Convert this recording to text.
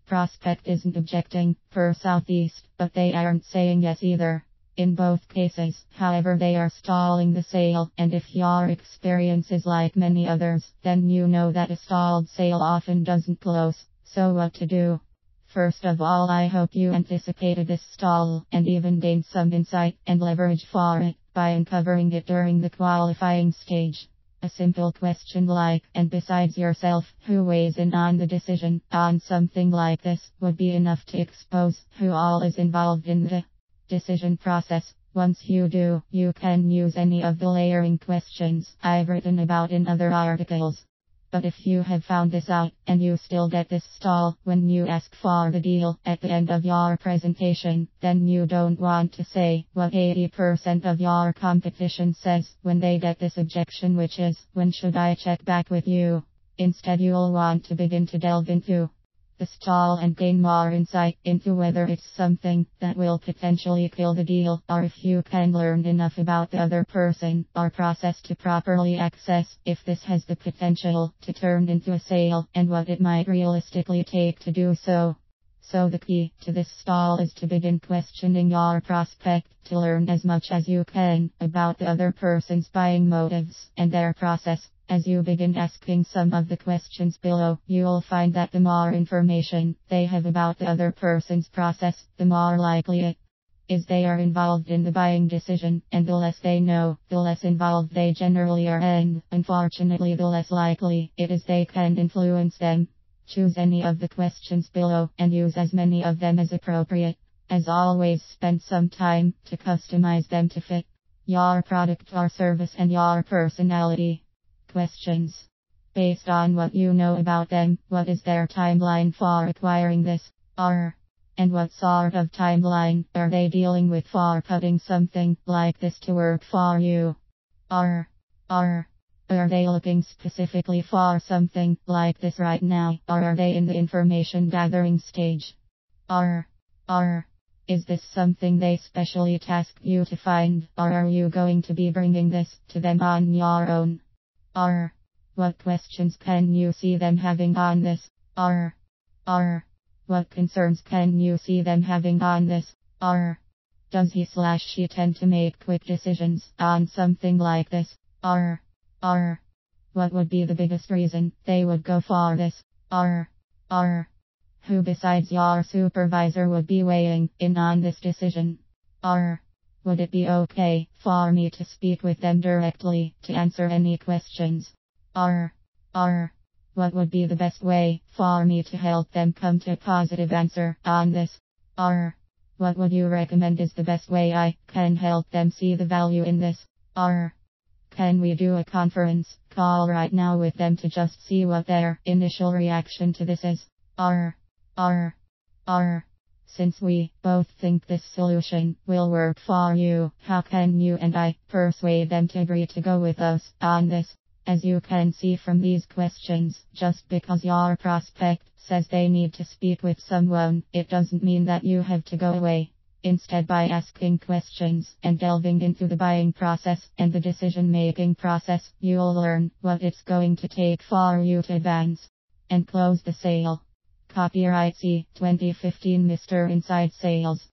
prospect isn't objecting for Southeast, but they aren't saying yes either. In both cases, however, they are stalling the sale, and if your experience is like many others, then you know that a stalled sale often doesn't close. So what to do? First of all, I hope you anticipated this stall and even gained some insight and leverage for it by uncovering it during the qualifying stage. A simple question like, and besides yourself, who weighs in on the decision on something like this, would be enough to expose who all is involved in the decision process. Once you do, you can use any of the layering questions I've written about in other articles. But if you have found this out, and you still get this stall when you ask for the deal at the end of your presentation, then you don't want to say what 80% of your competition says when they get this objection, which is, when should I check back with you? Instead, you'll want to begin to delve into the stall and gain more insight into whether it's something that will potentially kill the deal, or if you can learn enough about the other person or process to properly assess if this has the potential to turn into a sale and what it might realistically take to do so. So the key to this stall is to begin questioning your prospect to learn as much as you can about the other person's buying motives and their process. As you begin asking some of the questions below, you'll find that the more information they have about the other person's process, the more likely it is they are involved in the buying decision, and the less they know, the less involved they generally are, and unfortunately the less likely it is they can influence them. Choose any of the questions below and use as many of them as appropriate. As always, spend some time to customize them to fit your product or service and your personality. Questions. Based on what you know about them, what is their timeline for acquiring this, or, and what sort of timeline are they dealing with for putting something like this to work for you? Or, are they looking specifically for something like this right now, or are they in the information gathering stage? Or, is this something they specially tasked you to find, or are you going to be bringing this to them on your own? Or, what questions can you see them having on this? Or, what concerns can you see them having on this? Or, does he/she tend to make quick decisions on something like this? Or, what would be the biggest reason they would go for this? Or, who besides your supervisor would be weighing in on this decision? Or, would it be okay for me to speak with them directly to answer any questions? Or, what would be the best way for me to help them come to a positive answer on this? Or, what would you recommend is the best way I can help them see the value in this? Or, can we do a conference call right now with them to just see what their initial reaction to this is? Or, since we both think this solution will work for you, how can you and I persuade them to agree to go with us on this? As you can see from these questions, just because your prospect says they need to speak with someone, it doesn't mean that you have to go away. Instead, by asking questions and delving into the buying process and the decision-making process, you'll learn what it's going to take for you to advance and close the sale. Copyright C. 2015 Mr. Inside Sales.